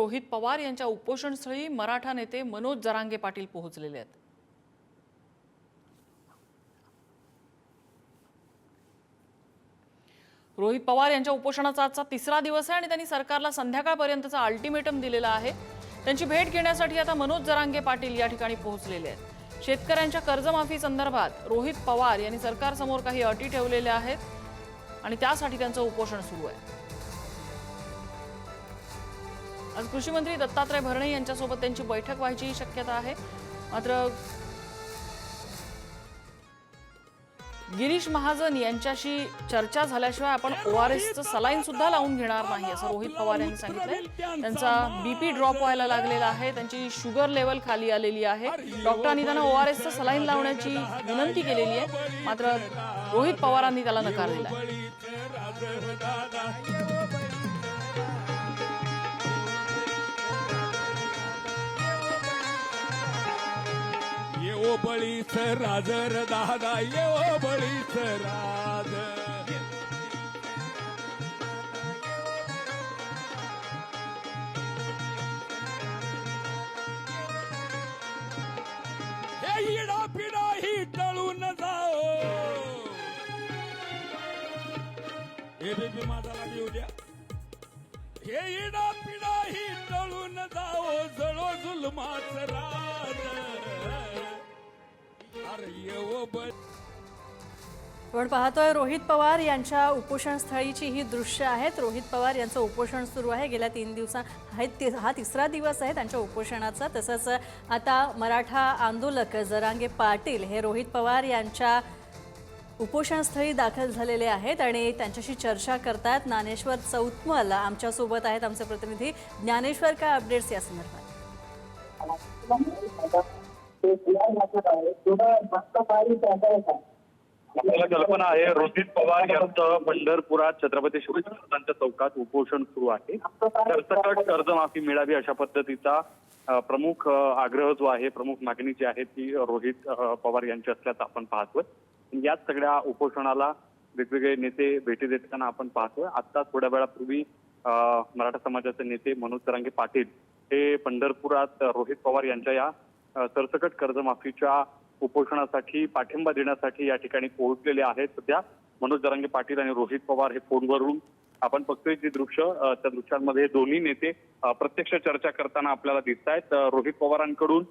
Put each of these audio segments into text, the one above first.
रोहित पवार यांच्या उपोषणस्थळी मराठा नेते मनोज जरांगे पाटील पोहोचलेले आहेत। रोहित पवार यांच्या उपोषणाचा आजचा तिसरा दिवस आहे आणि त्यांनी सरकारला संध्याकाळपर्यंतचा अल्टिमेटम दिलेला आहे। त्यांची भेट घेण्यासाठी आता मनोज जरांगे पाटील या ठिकाणी पोहोचलेले आहेत। शेतकऱ्यांच्या कर्जमाफी संदर्भात रोहित पवार यांनी सरकारसमोर काही अटी ठेवलेल्या आहेत आणि त्यासाठी त्यांचं उपोषण सुरू आहे। आज कृषी मंत्री दत्तात्रय भरणे यांच्यासोबत त्यांची बैठक व्हायची शक्यता आहे। मात्र गिरीश महाजन यांच्याशी चर्चा झाल्याशिवाय आपण ओआरएसचं सलाईन सुद्धा लावून घेणार नाही असं रोहित पवार यांनी सांगितलंय। त्यांचा बीपी ड्रॉप व्हायला लागलेला आहे, त्यांची शुगर लेवल खाली आलेली आहे। डॉक्टरांनी त्यांना ओआरएसचं सलाईन लावण्याची विनंती केलेली आहे, मात्र रोहित पवारांनी त्याला नकार दिला। ओ बळीच राजर दादा ये ओ बळीच राज हे इडा पिडा ही टळून जाओ हे बेबी माझा लाग येऊ द्या हे इडा पिडा ही टळून जाओ जळो जुलमाच राज आपण पाहतोय रोहित पवार यांच्या उपोषणस्थळीची ही दृश्य आहेत। रोहित पवार यांचं उपोषण सुरू आहे, गेल्या 3 दिवसांत हा तिसरा दिवस आहे त्यांच्या उपोषणाचा। तसंच आता मराठा आंदोलक जरांगे पाटील हे रोहित पवार यांच्या उपोषणस्थळी दाखल झालेले आहेत आणि त्यांच्याशी चर्चा करतात। ज्ञानेश्वर चौतमल आमच्या सोबत आहेत, आमचे प्रतिनिधी। ज्ञानेश्वर, काय अपडेट्स या संदर्भात? आपल्याला कल्पना आहे रोहित पवार यांचं पंढरपुरात छत्रपती शिवाजी महाराजांच्या चौकात उपोषण सुरू आहे। सरसकट कर्जमाफी मिळावी अशा पद्धतीचा प्रमुख आग्रह जो आहे, प्रमुख मागणी जी आहे ती रोहित पवार यांची असल्याचं आपण पाहतोय। याच सगळ्या उपोषणाला वेगवेगळे नेते भेटी देताना आपण पाहतोय। आता थोड्या वेळापूर्वी मराठा समाजाचे नेते मनोज जरांगे पाटील हे पंढरपुरात रोहित पवार यांच्या या सरसकट कर्जमाफीच्या उपोषणासाठी पाठिंबा देण्यासाठी या ठिकाणी पोहोचलेले आहेत। सध्या मनोज जरांगे पाटील आणि रोहित पवार हे फोनवरून आपण बघतोय जी दृश्य, त्या दृश्यांमध्ये दोन्ही नेते प्रत्यक्ष चर्चा करताना आपल्याला दिसत आहेत। रोहित पवारांकडून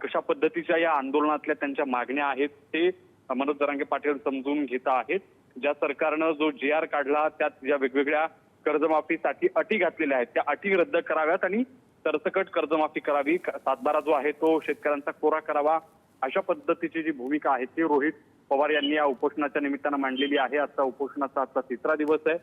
कशा पद्धतीच्या या आंदोलनातल्या त्यांच्या मागण्या आहेत ते मनोज जरांगे पाटील समजून घेत आहेत। ज्या सरकारनं जो JR काढला त्यात ज्या वेगवेगळ्या कर्जमाफीसाठी अटी घातलेल्या आहेत त्या अटी रद्द कराव्यात आणि सरसकट कर्जमाफी करावी, 7/12 जो आहे तो शेतकऱ्यांचा कोरा करावा, अशा पद्धतीची जी भूमिका आहे ती रोहित पवार यांनी या उपोषणाच्या निमित्तानं मांडलेली आहे। आजचा उपोषणाचा आजचा तिसरा दिवस आहे।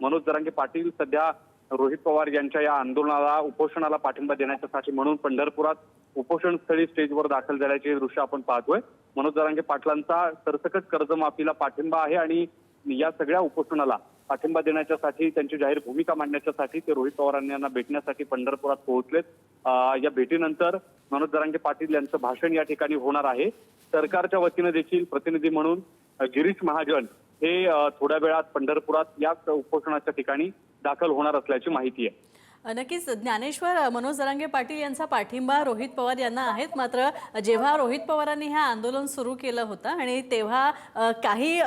मनोज जरांगे पाटील सध्या रोहित पवार यांच्या या आंदोलनाला उपोषणाला पाठिंबा देण्यासाठी म्हणून पंढरपुरात उपोषणस्थळी स्टेजवर दाखल झाल्याचे दृश्य आपण पाहतोय। मनोज जरांगे पाटलांचा सरसकट कर्जमाफीला पाठिंबा आहे आणि या सगळ्या उपोषणाला पाठिंबा देण्याच्यासाठी, त्यांची जाहीर भूमिका मांडण्यासाठी ते रोहित पवार यांना भेटण्यासाठी पंढरपुरात पोहोचलेत। या भेटीनंतर मनोज जरांगे पाटील यांचं भाषण या ठिकाणी होणार आहे। सरकारच्या वतीने देखील प्रतिनिधी म्हणून गिरीश महाजन हे थोड्या वेळात पंढरपुरात याच उपोषणाच्या ठिकाणी दाखल होणार असल्याची माहिती आहे। नक्कीच ज्ञानेश्वर, मनोज जरांगे पाटील यांचा पाठिंबा रोहित पवार यांना आहेत, मात्र जेव्हा रोहित पवारांनी हे आंदोलन सुरू केलं होतं आणि तेव्हा काही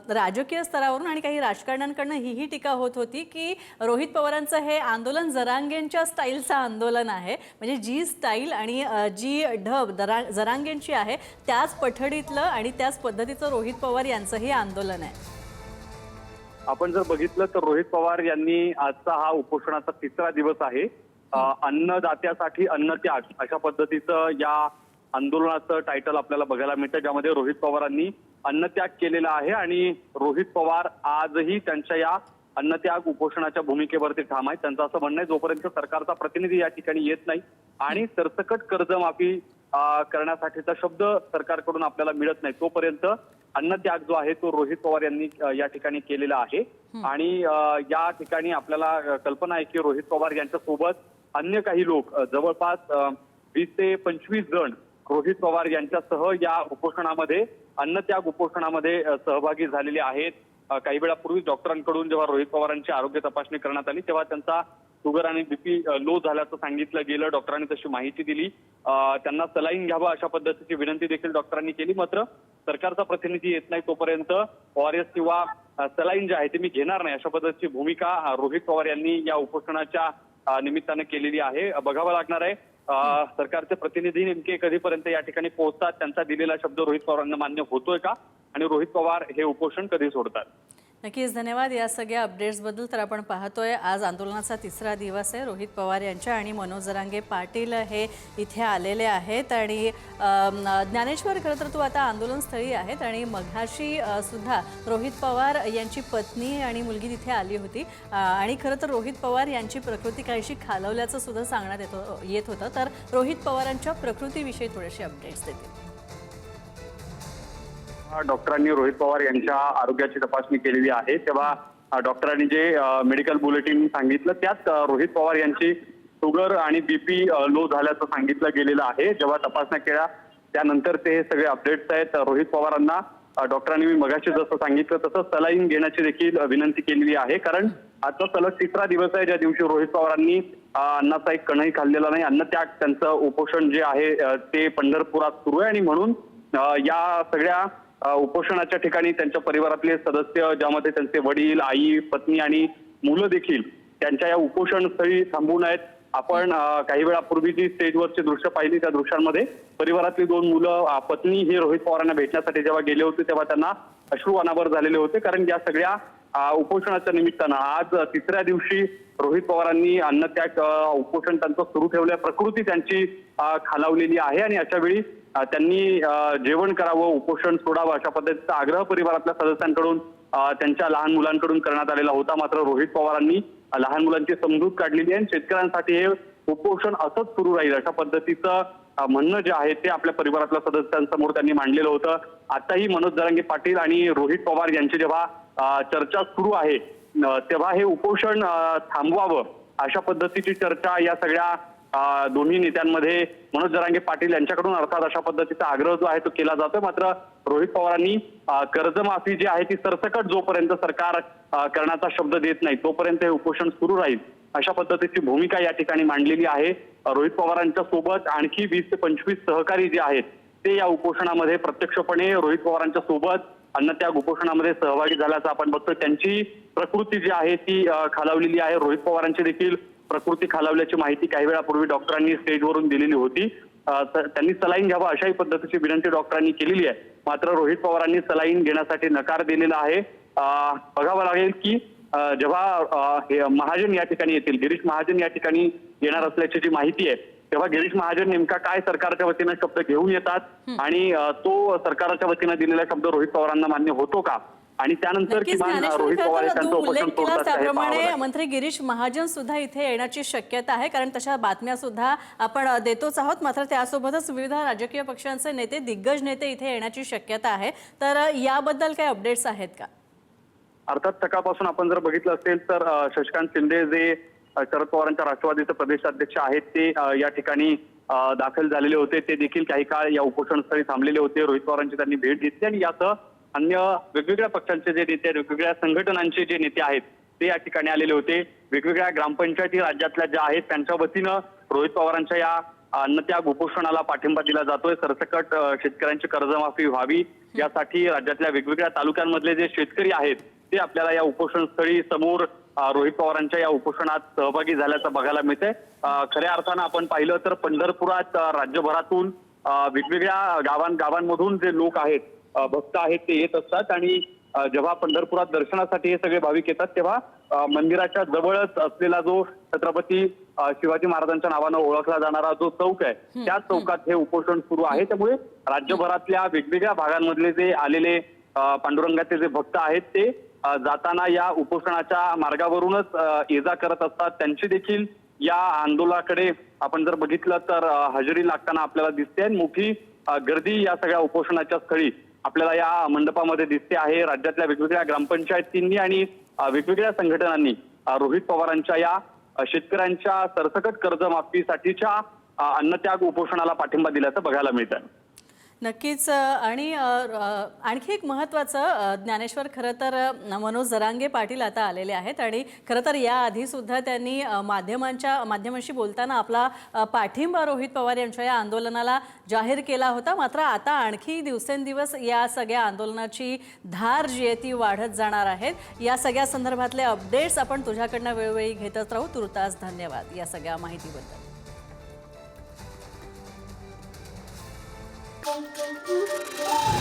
राजकीय स्तरावरून आणि काही राजकारण्यांकडनं ही टीका होत होती की रोहित पवारांचं हे आंदोलन जरांगेंच्या स्टाईलचं आंदोलन आहे, म्हणजे जी स्टाईल आणि जी ढब जरांगेंची आहे त्याच पठडीतलं आणि त्याच पद्धतीचं रोहित पवार यांचं हे आंदोलन आहे। आपण जर बघितलं तर रोहित पवार यांनी आजचा हा उपोषणाचा तिसरा दिवस आहे। अन्नदात्यासाठी अन्नत्याग अशा पद्धतीचं या आंदोलनाचं टायटल आपल्याला बघायला मिळतं, ज्यामध्ये रोहित पवारांनी अन्नत्याग केलेला आहे आणि रोहित पवार आजही त्यांच्या या अन्नत्याग उपोषणाच्या भूमिकेवरती ठाम आहेत। त्यांचं असं म्हणणं आहे जोपर्यंत सरकारचा प्रतिनिधी या ठिकाणी येत नाही आणि सरसकट कर्जमाफी करण्यासाठीचा शब्द सरकारकडून आपल्याला मिळत नाही तोपर्यंत अन्नत्याग जो आहे तो रोहित पवार यांनी या ठिकाणी केलेला आहे। आणि या ठिकाणी आपल्याला कल्पना आहे की रोहित पवार यांच्या सोबत अन्य काही लोक जवळपास 20 ते 25 जण रोहित पवार यांच्यासह या उपोषणामध्ये अन्नत्याग उपोषणामध्ये सहभागी झालेले आहेत। काही वेळापूर्वी डॉक्टरांकडून जेव्हा रोहित पवारांची आरोग्य तपासणी करण्यात आली तेव्हा त्यांचा शुगर आणि बीपी लो झाल्याचं सांगितलं गेलं. डॉक्टरांनी तशी माहिती दिली. त्यांना सलाईन घ्यावं अशा पद्धतीची विनंती देखील डॉक्टरांनी केली. मात्र सरकारचा प्रतिनिधी येत नाही तोपर्यंत ORS किंवा सलाईन जे आहे ते मी घेणार नाही अशा पद्धतीची भूमिका रोहित पवार यांनी या उपोषणाच्या निमित्तानं केलेली आहे. बघावं लागणार आहे सरकारचे प्रतिनिधी नेमके कधीपर्यंत या ठिकाणी पोहोचतात, त्यांचा दिलेला शब्द रोहित पवारांना मान्य होतोय का आणि रोहित पवार हे उपोषण कधी सोडतात. नक्कीच धन्यवाद या सगळ्या अपडेट्सबद्दल. तर आपण पाहतोय आज आंदोलनाचा तिसरा दिवस आहे. रोहित पवार यांच्या आणि मनोज जरांगे पाटील हे इथे आलेले आहेत आणि ज्ञानेश्वर खरं तर तू आता आंदोलनस्थळी आहेत आणि मघाशी सुद्धा रोहित पवार यांची पत्नी आणि मुलगी तिथे आली होती आणि खरं तर रोहित पवार यांची प्रकृती काहीशी खालवल्याचं सुद्धा सांगण्यात येत होतं. तर रोहित पवारांच्या प्रकृतीविषयी थोडेसे अपडेट्स देतील. डॉक्टरांनी रोहित पवार यांच्या आरोग्याची तपासणी केलेली आहे. तेव्हा डॉक्टरांनी जे मेडिकल बुलेटिन सांगितलं त्यात रोहित पवार यांची शुगर आणि बीपी लो झाल्याचं सांगितलं गेलेलं आहे. जेव्हा तपासण्या केल्या त्यानंतर ते हे सगळे अपडेट्स आहेत. रोहित पवारांना डॉक्टरांनी मी मगाशी जसं सांगितलं तसं सलाईन घेण्याची देखील विनंती केलेली आहे. कारण आजचा सलग तिसरा दिवस आहे ज्या दिवशी रोहित पवारांनी अन्नाचा एक कणही खाल्लेला नाही. अन्नत्याग त्यांचं उपोषण जे आहे ते पंढरपुरात सुरू आहे आणि म्हणून या सगळ्या उपोषणाच्या ठिकाणी त्यांच्या परिवारातले सदस्य ज्यामध्ये त्यांचे वडील, आई, पत्नी आणि मुलं देखील त्यांच्या या उपोषण स्थळी थांबून आहेत. आपण काही वेळापूर्वी जी स्टेजवरची दृश्य पाहिली त्या दृश्यांमध्ये परिवारातली 2 मुलं, पत्नी हे रोहित पवारांना भेटण्यासाठी जेव्हा गेले होते तेव्हा त्यांना अश्रू अनावर झालेले होते. कारण या सगळ्या उपोषणाच्या निमित्तानं आज तिसऱ्या दिवशी रोहित पवारांनी अन्नत्याग उपोषण त्यांचं सुरू ठेवलं. प्रकृती त्यांची खालावलेली आहे आणि अशा वेळी त्यांनी जेवण करावं, उपोषण सोडावं अशा पद्धतीचा आग्रह परिवारातल्या सदस्यांकडून त्यांच्या लहान मुलांकडून करण्यात आलेला होता. मात्र रोहित पवारांनी लहान मुलांची समजूत काढलेली आहे. शेतकऱ्यांसाठी हे उपोषण असंच सुरू राहील अशा पद्धतीचं म्हणणं जे आहे ते आपल्या परिवारातल्या सदस्यांसमोर त्यांनी मांडलेलं होतं. आताही मनोज जरांगे पाटील आणि रोहित पवार यांची जेव्हा चर्चा सुरू आहे तेव्हा हे उपोषण थांबवावं अशा पद्धतीची चर्चा या सगळ्या दोन्ही नेत्यांमध्ये मनोज जरांगे पाटील यांच्याकडून अर्थात अशा पद्धतीचा आग्रह जो आहे तो केला जातोय. मात्र रोहित पवारांनी कर्जमाफी जी आहे ती सरसकट जोपर्यंत सरकार करण्याचा शब्द देत नाही तोपर्यंत हे उपोषण सुरू राहील अशा पद्धतीची भूमिका या ठिकाणी मांडलेली आहे. रोहित पवारांच्या सोबत आणखी 20 ते 25 सहकारी जे आहेत ते या उपोषणामध्ये प्रत्यक्षपणे रोहित पवारांच्या सोबत अन्नत्याग उपोषणामध्ये सहभागी झाल्याचं आपण बघतोय. त्यांची प्रकृती जी आहे ती खालावलेली आहे. रोहित पवारांची देखील प्रकृती खालावल्याची माहिती काही वेळापूर्वी डॉक्टरांनी स्टेजवरून दिलेली होती. त्यांनी सलाईन घ्यावं अशाही पद्धतीची विनंती डॉक्टरांनी केलेली आहे. मात्र रोहित पवारांनी सलाईन घेण्यासाठी नकार दिलेला आहे. बघावं लागेल की जेव्हा महाजन या ठिकाणी येतील, गिरीश महाजन या ठिकाणी येणार असल्याची जी माहिती आहे तेव्हा गिरीश महाजन नेमका काय सरकारच्या वतीनं शब्द घेऊन येतात आणि तो सरकारच्या वतीनं दिलेला शब्द रोहित पवारांना मान्य होतो का आणि त्यानंतर किमान रोहित पवार यांचं उपोषण सोडतात. त्याप्रमाणे मंत्री गिरीश महाजन सुद्धा इथे येण्याची शक्यता आहे कारण तशा बातम्या सुद्धा आपण देतोच आहोत. मात्र त्यासोबतच विविध राजकीय पक्षांचे नेते, दिग्गज नेते इथे येण्याची शक्यता आहे. तर याबद्दल काही अपडेट्स आहेत का? अर्थात सकाळपासून आपण जर बघितलं असेल तर शशिकांत शिंदे जे शरद पवारांच्या राष्ट्रवादीचे प्रदेशाध्यक्ष आहेत ते या ठिकाणी दाखल झालेले होते. ते देखील काही काळ या उपोषणस्थळी थांबलेले होते. रोहित पवारांची त्यांनी भेट घेतली आणि यासह अन्य वेगवेगळ्या पक्षांचे जे नेते, वेगवेगळ्या संघटनांचे जे नेते आहेत ते या ठिकाणी आलेले होते. वेगवेगळ्या ग्रामपंचायती राज्यातल्या ज्या आहेत त्यांच्या वतीनं रोहित पवारांच्या या अन्नत्याग उपोषणाला पाठिंबा दिला जातोय. सरसकट शेतकऱ्यांची कर्जमाफी व्हावी यासाठी राज्यातल्या वेगवेगळ्या तालुक्यांमधले जे शेतकरी आहेत ते आपल्याला या उपोषणस्थळी समोर रोहित पवारांच्या या उपोषणात सहभागी झाल्याचं बघायला मिळतंय. खऱ्या अर्थानं आपण पाहिलं तर पंढरपुरात राज्यभरातून वेगवेगळ्या गावांमधून जे लोक आहेत, भक्त आहेत ते येत असतात आणि जेव्हा पंढरपुरात दर्शनासाठी हे सगळे भाविक येतात तेव्हा मंदिराच्या जवळच असलेला जो छत्रपती शिवाजी महाराजांच्या नावानं ओळखला जाणारा जो चौक आहे त्या चौकात हे उपोषण सुरू आहे. त्यामुळे राज्यभरातल्या वेगवेगळ्या भागांमधले जे आलेले पांडुरंगाचे जे भक्त आहेत ते जाताना या उपोषणाच्या मार्गावरूनच ये जा करत असतात. त्यांची देखील या आंदोलनाकडे आपण जर बघितलं तर हजेरी लागताना आपल्याला दिसते. मोठी गर्दी या सगळ्या उपोषणाच्या स्थळी आपल्याला या मंडपामध्ये दिसते आहे. राज्यातल्या वेगवेगळ्या ग्रामपंचायतींनी आणि वेगवेगळ्या संघटनांनी रोहित पवारांच्या या शेतकऱ्यांच्या सरसकट कर्जमाफीसाठीच्या अन्नत्याग उपोषणाला पाठिंबा दिल्याचं बघायला मिळतं. नक्कीच आणि आणखी एक महत्त्वाचं ज्ञानेश्वर खरं तर मनोज जरांगे पाटील आता आलेले आहेत आणि खरं तर याआधी सुद्धा त्यांनी माध्यमांशी बोलताना आपला पाठिंबा रोहित पवार यांच्या या आंदोलनाला जाहीर केला होता. मात्र आता आणखी दिवसेंदिवस या सगळ्या आंदोलनाची धार जी आहे ती वाढत जाणार आहेत. या सगळ्या संदर्भातले अपडेट्स आपण तुझ्याकडनं वेळोवेळी घेतच राहू. तुर्तास धन्यवाद या सगळ्या माहितीबद्दल. Thank you.